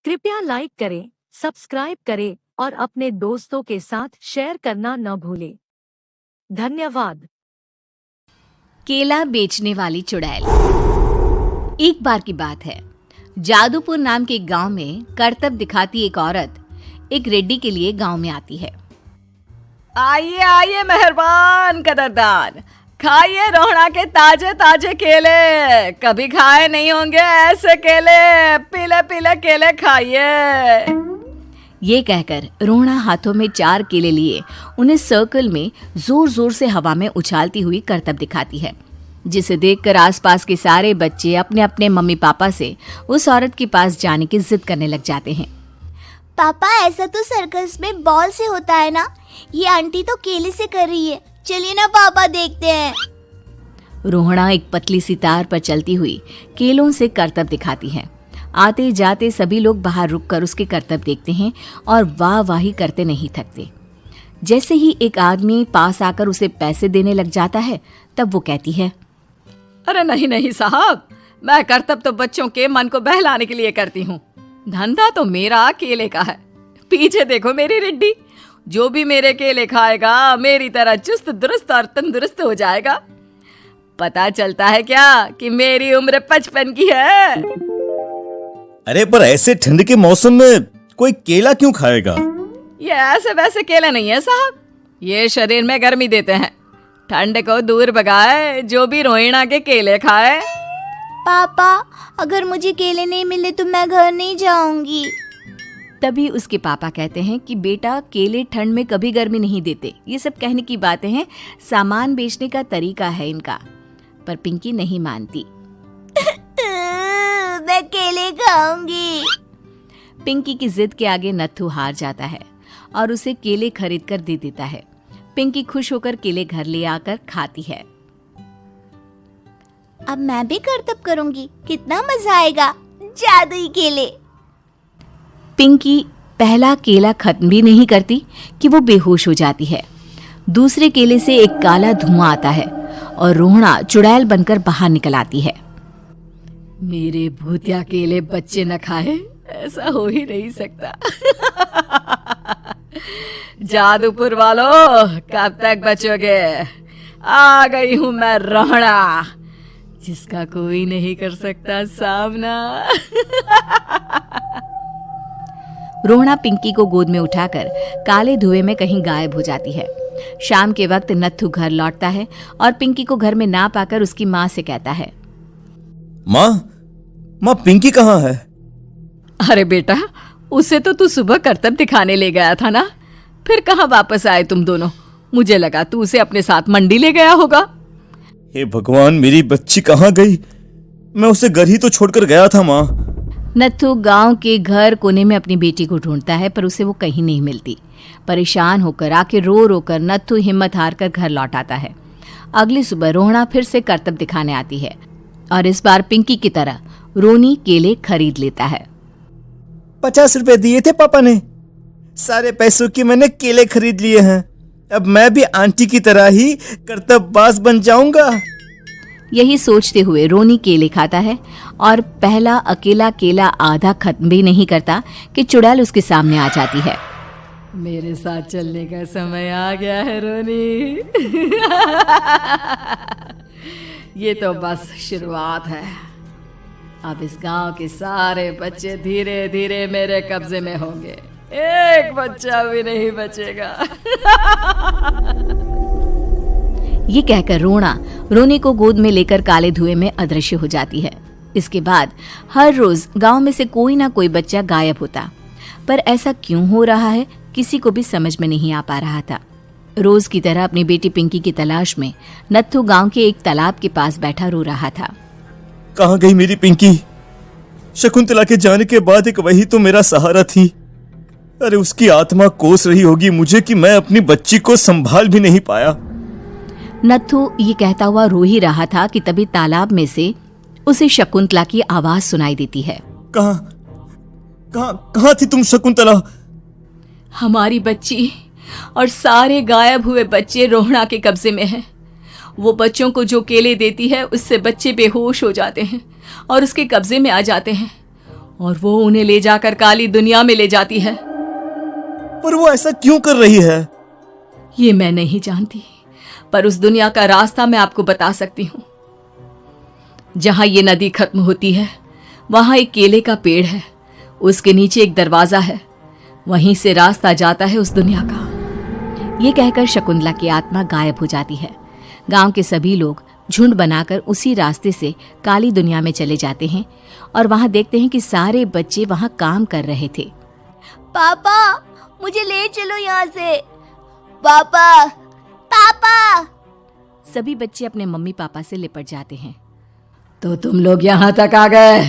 कृपया लाइक करें, सब्सक्राइब करें और अपने दोस्तों के साथ शेयर करना न भूलें। धन्यवाद। केला बेचने वाली चुड़ैल। एक बार की बात है, जादूपुर नाम के गांव में करतब दिखाती एक औरत एक रेड्डी के लिए गांव में आती है। आइए आइए मेहरबान कदरदान, खाइए रोहड़ा के ताजे ताजे केले। कभी खाए नहीं होंगे ऐसे केले, पीले पीले केले खाइए। ये कहकर रोहड़ा हाथों में 4 केले लिए उन्हें सर्कल में जोर जोर से हवा में उछालती हुई करतब दिखाती है, जिसे देखकर आसपास के सारे बच्चे अपने अपने मम्मी पापा से उस औरत के पास जाने की जिद करने लग जाते हैं। पापा, ऐसा तो सर्कस में बॉल से होता है ना, ये आंटी तो केले से कर रही है। चलिए ना पापा, देखते हैं। रोहड़ा एक पतली सी तार पर चलती हुई केलों से करतब दिखाती है। आते जाते सभी लोग बाहर रुककर उसके करतब देखते हैं और वाह वाही करते नहीं थकते। जैसे ही एक आदमी पास आकर उसे पैसे देने लग जाता है, तब वो कहती है, अरे नहीं नहीं साहब, मैं करतब तो बच्चों के मन को बहलाने के लिए करती हूँ। धंधा तो मेरा केले का है। पीछे देखो मेरी रिड्डी, जो भी मेरे केले खाएगा मेरी तरह चुस्त दुरुस्त और तंदुरुस्त हो जाएगा। पता चलता है क्या कि मेरी उम्र 55 की है। अरे पर ऐसे ठंड के मौसम में कोई केला क्यों खाएगा? ये ऐसे वैसे केले नहीं है साहब, ये शरीर में गर्मी देते हैं। ठंड को दूर भगाए जो भी रोहिणा के केले खाए। पापा, अगर मुझे केले नहीं मिले तो मैं घर नहीं जाऊंगी। तभी उसके पापा कहते हैं कि बेटा, केले ठंड में कभी गर्मी नहीं देते। ये सब कहने की बातें हैं, सामान बेचने का तरीका है इनका। पर पिंकी नहीं मानती। मैं केले खाऊंगी। पिंकी की जिद के आगे नत्थू हार जाता है और उसे केले खरीद कर दे देता है। पिंकी खुश होकर केले घर ले आकर खाती है। अब मैं भी करतब करूंगी, कितना मजा आएगा। जादुई केले। पिंकी पहला केला खत्म भी नहीं करती कि वो बेहोश हो जाती है। दूसरे केले से एक काला धुआं आता है और रोहड़ा चुड़ैल बनकर बाहर निकल आती है। मेरे भूतिया केले बच्चे न खाए, ऐसा हो ही नहीं सकता। जादूपुर वालों, कब तक बचोगे? आ गई हूं मैं रोहड़ा, जिसका कोई नहीं कर सकता सामना। रोहड़ा पिंकी को गोद में उठाकर काले धुएं में कहीं गायब हो जाती है। शाम के वक्त नत्थू घर लौटता है और पिंकी को घर में ना पाकर उसकी माँ से कहता है, माँ पिंकी कहाँ है? अरे बेटा, उसे तो तू सुबह करतब दिखाने ले गया था ना, फिर कहाँ वापस आए तुम दोनों? मुझे लगा तू उसे अपने साथ मंडी ले गया होगा। हे भगवान, मेरी बच्ची कहाँ गई? मैं उसे घर ही तो छोड़कर गया था माँ। नत्थू गांव के घर कोने में अपनी बेटी को ढूंढता है, पर उसे वो कहीं नहीं मिलती। परेशान होकर आके रो रो कर नत्थू हिम्मत हार कर घर लौट आता है। अगली सुबह रोहड़ा फिर से करतब दिखाने आती है और इस बार पिंकी की तरह रोनी केले खरीद लेता है। 50 रुपए दिए थे पापा ने, सारे पैसों की मैंने केले खरीद लिए हैं। अब मैं भी आंटी की तरह ही करतबबाज बन जाऊंगा। यही सोचते हुए रोनी केले खाता है और पहला अकेला केला आधा खत्म भी नहीं करता कि चुड़ैल उसके सामने आ जाती है। मेरे साथ चलने का समय आ गया है रोनी। ये तो बस शुरुआत है। अब इस गांव के सारे बच्चे धीरे धीरे मेरे कब्जे में होंगे, एक बच्चा भी नहीं बचेगा। ये कहकर रोना रोनी को गोद में लेकर काले धुएं में अदृश्य हो जाती है। इसके बाद हर रोज गांव में से कोई ना कोई बच्चा गायब होता, पर ऐसा क्यों हो रहा है किसी को भी समझ में नहीं आ पा रहा था। रोज की तरह अपनी बेटी पिंकी की तलाश में नत्थू गांव के एक तालाब के पास बैठा रो रहा था। कहाँ गई मेरी पिंकी? शकुंतला के जाने के बाद एक वही तो मेरा सहारा थी। अरे उसकी आत्मा कोस रही होगी मुझे कि मैं अपनी बच्ची को संभाल भी नहीं पाया। नत्थू ये कहता हुआ रो ही रहा था कि तभी तालाब में से उसे शकुंतला की आवाज सुनाई देती है। कहाँ थी तुम शकुंतला? हमारी बच्ची और सारे गायब हुए बच्चे रोहड़ा के कब्जे में हैं। वो बच्चों को जो केले देती है उससे बच्चे बेहोश हो जाते हैं और उसके कब्जे में आ जाते हैं। और वो उन्हें ले जाकर काली दुनिया में ले जाती है। पर वो ऐसा क्यों कर रही है? ये मैं नहीं जानती, पर उस दुनिया का रास्ता मैं आपको बता सकती हूँ। जहां ये नदी खत्म होती है वहां एक केले का पेड़ है, उसके नीचे एक दरवाजा है, वहीं से रास्ता जाता है उस दुनिया का। ये कहकर शकुंतला की आत्मा गायब हो जाती है। गांव के सभी लोग झुंड बनाकर उसी रास्ते से काली दुनिया में चले जाते हैं और वहां देखते हैं कि सारे बच्चे वहां काम कर रहे थे। पापा मुझे ले चलो यहाँ से। पापा पापा। सभी बच्चे अपने मम्मी पापा से लिपट जाते हैं। तो तुम लोग यहाँ तक आ गए?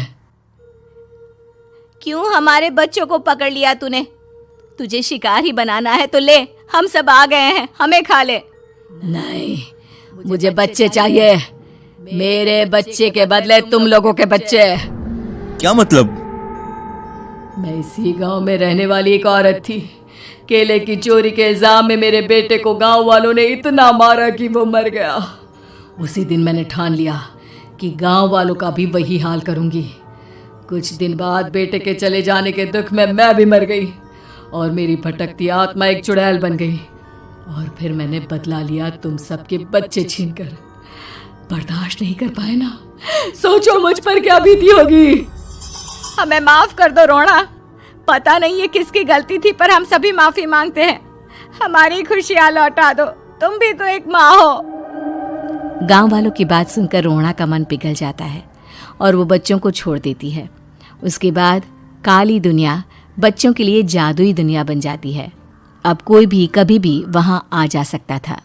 क्यों हमारे बच्चों को पकड़ लिया तूने? तुझे शिकार ही बनाना है तो ले, हम सब आ गए हैं, हमें खा ले। नहीं, मुझे बच्चे चाहिए। मेरे बच्चे के बदले तुम लोगों के बच्चे। क्या मतलब? मैं इसी गांव में रहने वाली एक औरत थी। केले की चोरी के इल्जाम में मेरे बेटे को गांव वालों ने इतना मारा कि वो मर गया। उसी दिन मैंने ठान लिया कि गांव वालों का भी वही हाल करूंगी। कुछ दिन बाद बेटे के चले जाने के दुख में मैं भी मर गई और मेरी भटकती आत्मा एक चुड़ैल बन गई। और फिर मैंने बदला लिया तुम सबके बच्चे छीनकर। बर्दाश्त नहीं कर पाए ना, सोचो मुझ पर क्या बीती होगी। हमें माफ कर दो रोना, पता नहीं ये किसकी गलती थी, पर हम सभी माफी मांगते हैं। हमारी खुशियां लौटा दो, तुम भी तो एक माँ हो। गांव वालों की बात सुनकर रोना का मन पिघल जाता है और वो बच्चों को छोड़ देती है। उसके बाद काली दुनिया बच्चों के लिए जादुई दुनिया बन जाती है। अब कोई भी कभी भी वहां आ जा सकता था।